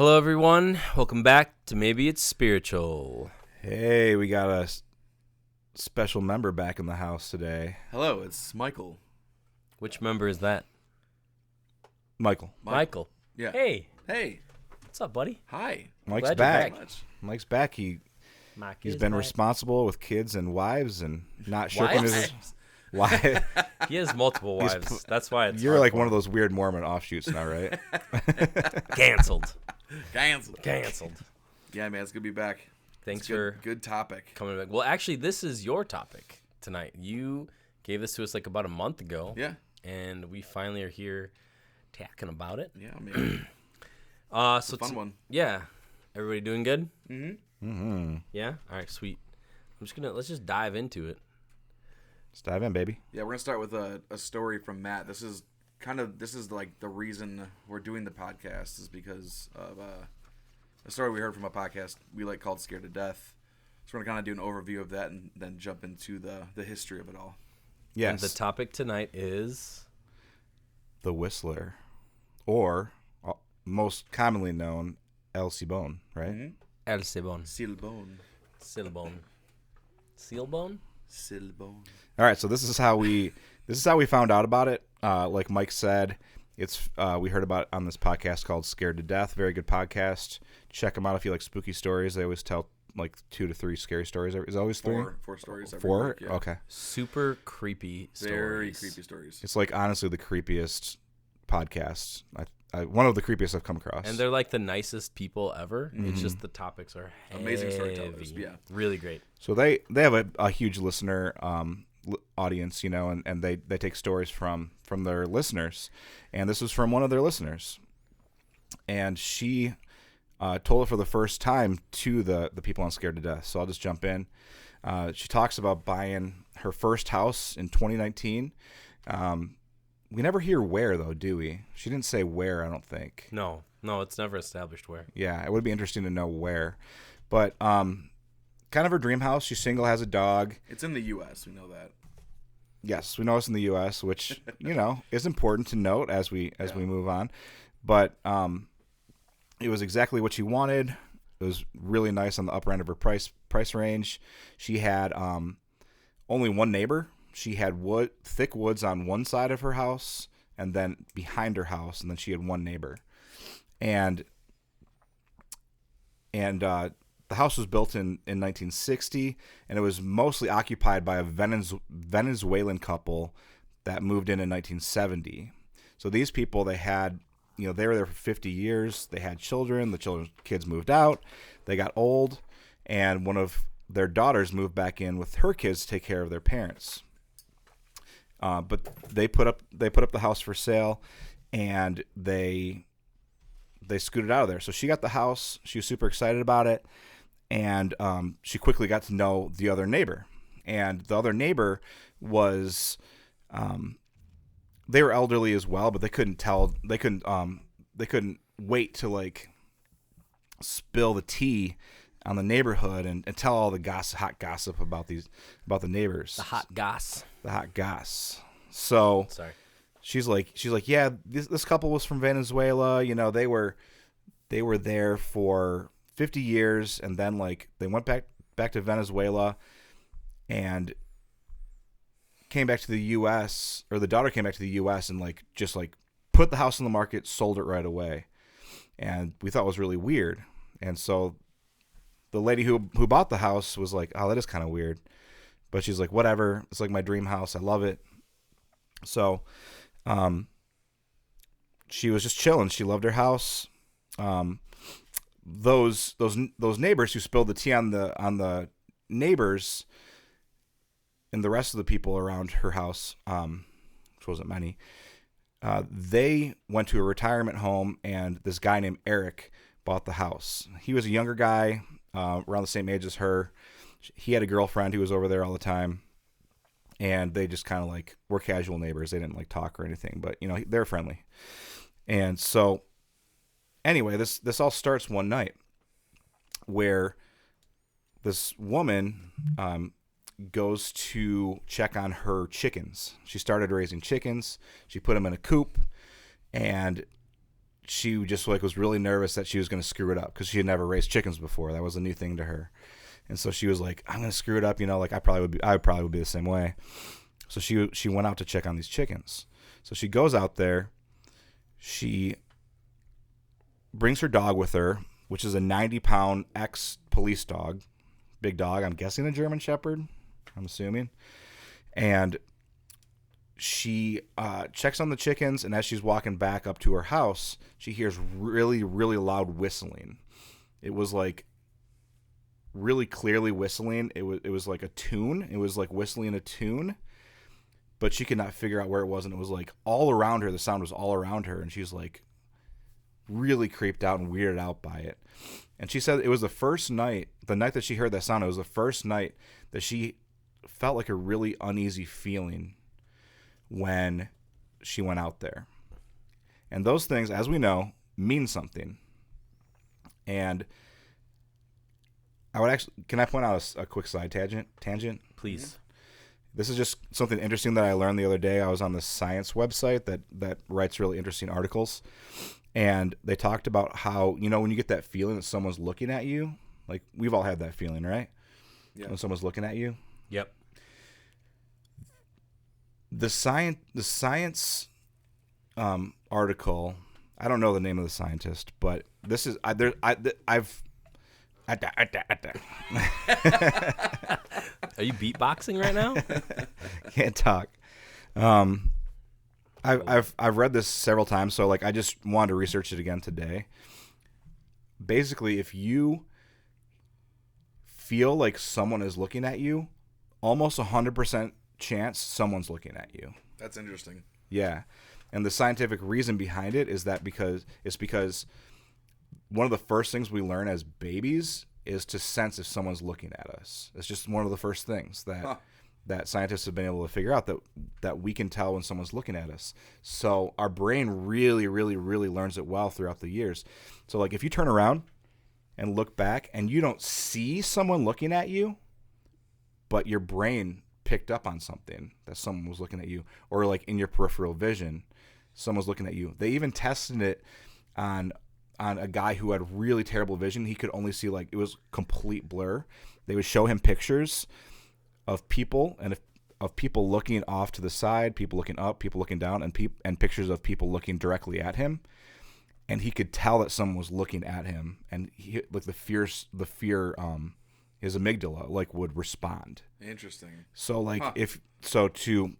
Hello, everyone. Welcome back to Maybe It's Spiritual. Hey, we got a special member back in the house today. Hello, it's Michael. Which member is that? Michael. Michael. Yeah. Hey. Hey. What's up, buddy? Hi. Mike's Glad back. you're Mike's back. He's been responsible with kids and wives and not shirking his wife. He has multiple wives. That's why it's You're like one of those weird Mormon offshoots now, right? Canceled. Canceled. Yeah, man, it's good to be back. Thanks for for good topic. coming back. Well, actually, this is your topic tonight. You gave this to us like about a month ago. Yeah. And we finally are here talking about it. Yeah, man. So Fun one. Yeah. Everybody doing good? Mm-hmm. Yeah? All right, sweet. Let's just dive into it. Let's dive in, baby. Yeah, we're gonna start with a story from Matt. This is like the reason we're doing the podcast is because of a story we heard from a podcast we like called Scared to Death. So we're gonna kind of do an overview of that and then jump into the history of it all. Yes. And the topic tonight is The Whistler, or most commonly known, El Silbón, right? Mm-hmm. El Silbón. Silbón. Silbón. Silbón? Silbón. All right, so this is how we found out about it. Like Mike said, we heard about it on this podcast called Scared to Death. Very good podcast. Check them out if you like spooky stories. They always tell like 2 to 3 scary stories. Is it always 3? Four stories. Every 4? week, yeah. Okay. Super creepy stories. Very creepy stories. It's like honestly the creepiest podcast. One of the creepiest I've come across. And they're like the nicest people ever. Mm-hmm. It's just the topics are Amazing heavy. storytellers, yeah. Really great. So they have a huge listener audience, you know, and they take stories from their listeners. And this was from one of their listeners. And she told it for the first time to the people on Scared to Death. So I'll just jump in. She talks about buying her first house in 2019. We never hear where, though, do we? She didn't say where, I don't think. No, it's never established where. Yeah, it would be interesting to know where. But kind of her dream house. She's single, has a dog. It's in the U.S. We know that. Yes, we know it's in the U.S., which, you know, is important to note as we move on. But it was exactly what she wanted. It was really nice on the upper end of her price range. She had only one neighbor. She had thick woods on one side of her house, and then behind her house, and then she had one neighbor. And the house was built in 1960, and it was mostly occupied by a Venezuelan couple that moved in 1970. So these people, they were there for 50 years. They had children. The kids moved out. They got old, and one of their daughters moved back in with her kids to take care of their parents. But they put up the house for sale, and they scooted out of there. So she got the house. She was super excited about it, and she quickly got to know the other neighbor. And the other neighbor was, they were elderly as well, but they couldn't wait to like spill the tea on the neighborhood and tell all the hot gossip about the neighbors. The hot goss. So Sorry. she's like, yeah, this couple was from Venezuela. You know, they were there for 50 years, and then like they went back to Venezuela and came back to the U.S. or the daughter came back to the U.S. and like just like put the house on the market, sold it right away, and we thought it was really weird. And so the lady who bought the house was like, oh, that is kind of weird. But she's like, whatever. It's like my dream house. I love it. So she was just chilling. She loved her house. Those neighbors who spilled the tea on the neighbors and the rest of the people around her house, which wasn't many, they went to a retirement home, and this guy named Eric bought the house. He was a younger guy, around the same age as her. He had a girlfriend who was over there all the time, and they just kind of like were casual neighbors. They didn't like talk or anything, but you know, they're friendly. And so anyway, this all starts one night where this woman goes to check on her chickens. She started raising chickens. She put them in a coop, and she just like was really nervous that she was going to screw it up because she had never raised chickens before. That was a new thing to her. And so she was like, I'm going to screw it up. Like I probably would be the same way. So she went out to check on these chickens. So she goes out there. She brings her dog with her, which is a 90-pound ex-police dog. Big dog. I'm guessing a German Shepherd. I'm assuming. And she checks on the chickens, and as she's walking back up to her house, she hears really, really loud whistling. It was like really clearly whistling. It was like a tune. It was like whistling a tune, but she could not figure out where it was, and it was like all around her. The sound was all around her, and she's like really creeped out and weirded out by it. And she said it was the first night, the night that she heard that sound, it was the first night that she felt like a really uneasy feeling when she went out there. And those things, as we know, mean something. And I would actually, can I point out a quick side tangent? Please. This is just something interesting that I learned the other day. I was on the science website that writes really interesting articles. And they talked about how, when you get that feeling that someone's looking at you, like we've all had that feeling, right? Yeah. When someone's looking at you. Yep. The science article, I don't know the name of the scientist, but this is Are you beatboxing right now? Can't talk. I've read this several times, so like I just wanted to research it again today. Basically, if you feel like someone is looking at you, almost 100% chance someone's looking at you. That's interesting. Yeah. And the scientific reason behind it is because one of the first things we learn as babies is to sense if someone's looking at us. It's just one of the first things that scientists have been able to figure out, that we can tell when someone's looking at us. So our brain really, really, really learns it well throughout the years. So like if you turn around and look back and you don't see someone looking at you, but your brain picked up on something that someone was looking at you, or like in your peripheral vision, someone's looking at you. They even tested it on a guy who had really terrible vision. He could only see like it was complete blur. They would show him pictures of people and of people looking off to the side, people looking up, people looking down, and pictures of people looking directly at him, and he could tell that someone was looking at him, and he, like the fear, his amygdala like would respond. Interesting. So like to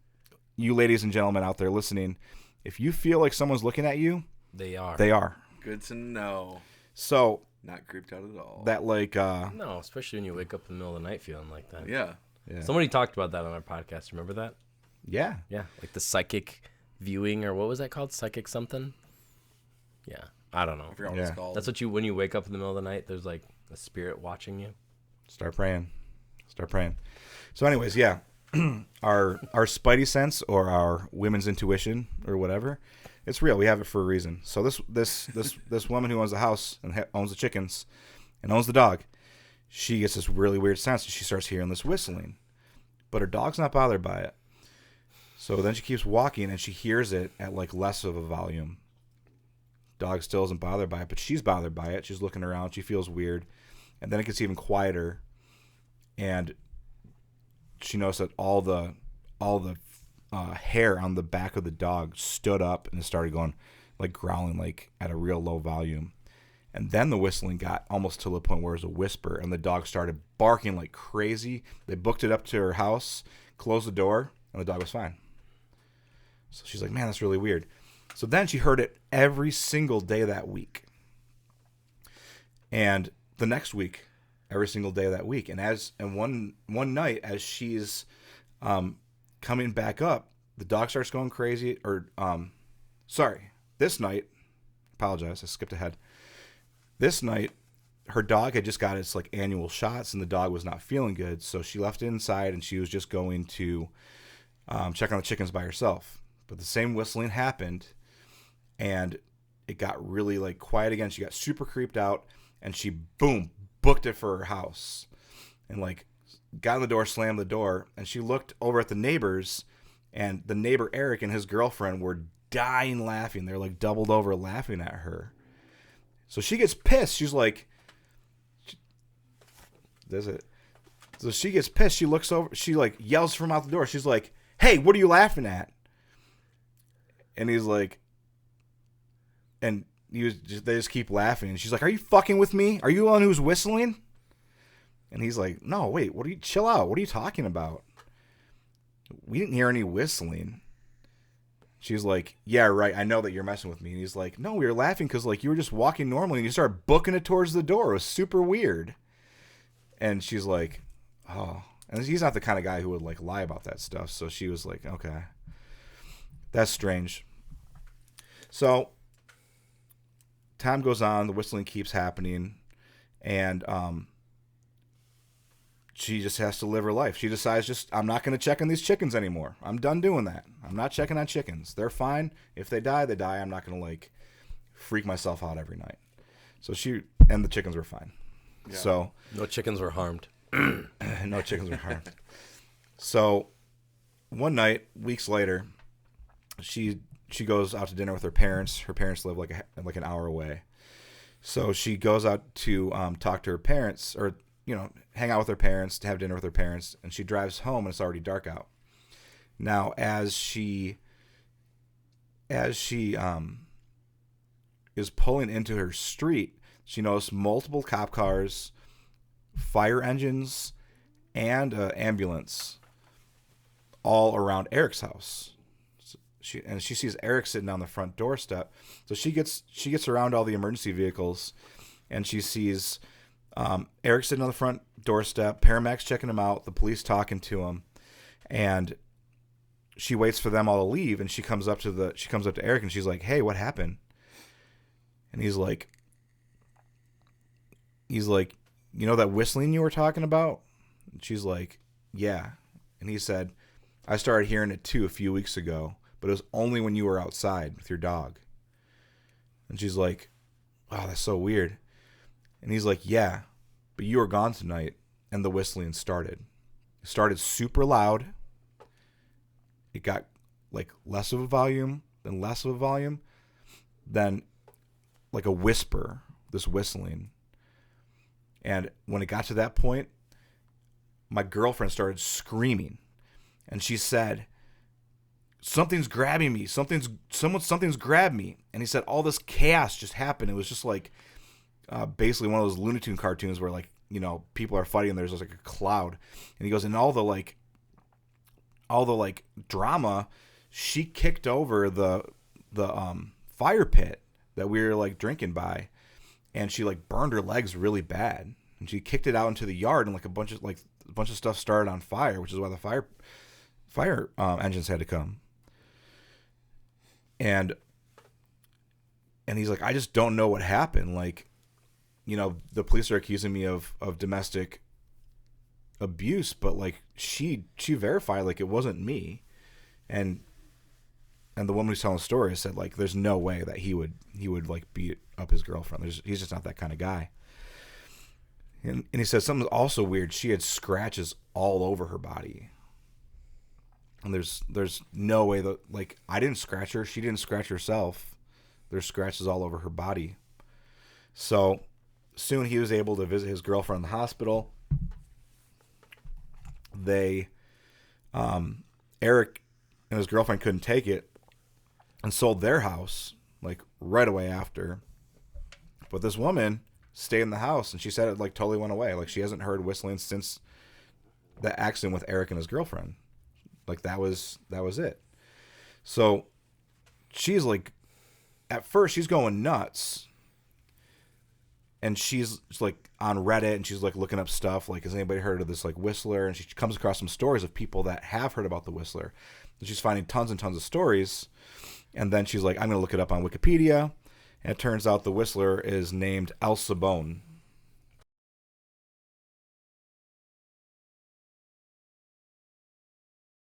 you ladies and gentlemen out there listening, if you feel like someone's looking at you, they are. Good to know. So not creeped out at all. That like no, especially when you wake up in the middle of the night feeling like that. Yeah. Somebody talked about that on our podcast. Remember that? Yeah. Yeah. Like the psychic viewing, or what was that called? Psychic something? Yeah. I don't know. I forgot what it's called. That's what when you wake up in the middle of the night, there's like a spirit watching you. Start praying. So anyways, yeah. our spidey sense, or our women's intuition, or whatever, it's real. We have it for a reason. So this woman who owns the house and owns the chickens and owns the dog, she gets this really weird sense, and she starts hearing this whistling, but her dog's not bothered by it. So then she keeps walking, and she hears it at like less of a volume. Dog still isn't bothered by it, but she's bothered by it. She's looking around. She feels weird, and then it gets even quieter, and she noticed that all the hair on the back of the dog stood up and it started going, like growling, like at a real low volume. And then the whistling got almost to the point where it was a whisper, and the dog started barking like crazy. They booked it up to her house, closed the door, and the dog was fine. So she's like, man, that's really weird. So then she heard it every single day that week. And the next week, every single day of that week. And one night, as she's coming back up, the dog starts going crazy. This night, apologize, I skipped ahead. This night, her dog had just got its like annual shots, and the dog was not feeling good. So she left it inside, and she was just going to check on the chickens by herself. But the same whistling happened, and it got really like quiet again. She got super creeped out, and she booked it for her house, and like got in the door, slammed the door, and she looked over at the neighbors, and the neighbor Eric and his girlfriend were dying laughing. They're like doubled over laughing at her. So she gets pissed. She's like, does it? So she gets pissed. She looks over. She like yells from out the door. She's like, "Hey, what are you laughing at?" And he's like, and they just keep laughing. And she's like, "Are you fucking with me? Are you the one who's whistling?" And he's like, "No, wait. What are you? Chill out. What are you talking about? We didn't hear any whistling." She's like, "Yeah, right. I know that you're messing with me." And he's like, "No, we were laughing because like you were just walking normally and you started booking it towards the door. It was super weird." And she's like, "Oh." And he's not the kind of guy who would like lie about that stuff. So she was like, "Okay, that's strange." So time goes on. The whistling keeps happening, and she just has to live her life. She decides, I'm not going to check on these chickens anymore. I'm done doing that. I'm not checking on chickens. They're fine. If they die, they die. I'm not going to like freak myself out every night. So and the chickens were fine. Yeah. So no chickens were harmed. No chickens were harmed. So one night, weeks later, she goes out to dinner with her parents. Her parents live like an hour away. So she goes out to talk to her parents, or hang out with her parents, to have dinner with her parents, and she drives home and it's already dark out. Now, as she is pulling into her street, she noticed multiple cop cars, fire engines, and ambulance all around Eric's house. She sees Eric sitting on the front doorstep. So she gets around all the emergency vehicles, and she sees Eric sitting on the front doorstep, paramedics checking him out, the police talking to him, and she waits for them all to leave. And she comes up to Eric and she's like, "Hey, what happened?" And he's like, "You know that whistling you were talking about?" And she's like, "Yeah." And he said, "I started hearing it too a few weeks ago, but it was only when you were outside with your dog." And she's like, "Wow, that's so weird." And he's like, "Yeah, but you were gone tonight, and the whistling started. It started super loud. It got like less of a volume, then less of a volume, then like a whisper, this whistling. And when it got to that point, my girlfriend started screaming, and she said, 'Something's grabbing me. Something's grabbed me.' And he said all this chaos just happened. It was just like basically one of those Looney Tune cartoons where like, people are fighting and there's like a cloud." And he goes, "And all the drama, she kicked over the fire pit that we were like drinking by, and she like burned her legs really bad, and she kicked it out into the yard, and like a bunch of stuff started on fire, which is why the fire engines had to come." And he's like, "I just don't know what happened. Like, the police are accusing me of domestic abuse, but like she verified like it wasn't me." And the woman who's telling the story said like there's no way that he would like beat up his girlfriend. He's just not that kind of guy. And he said something also weird. She had scratches all over her body. And there's no way that like I didn't scratch her. She didn't scratch herself. There's scratches all over her body. So soon he was able to visit his girlfriend in the hospital. Eric and his girlfriend couldn't take it and sold their house like right away after. But this woman stayed in the house, and she said it like totally went away. Like she hasn't heard whistling since the accident with Eric and his girlfriend. Like that was it. So she's like, at first she's going nuts. And she's like on Reddit, and she's like looking up stuff like, has anybody heard of this like whistler? And she comes across some stories of people that have heard about the whistler. And she's finding tons and tons of stories. And then she's like, I'm going to look it up on Wikipedia. And it turns out the whistler is named Silbón.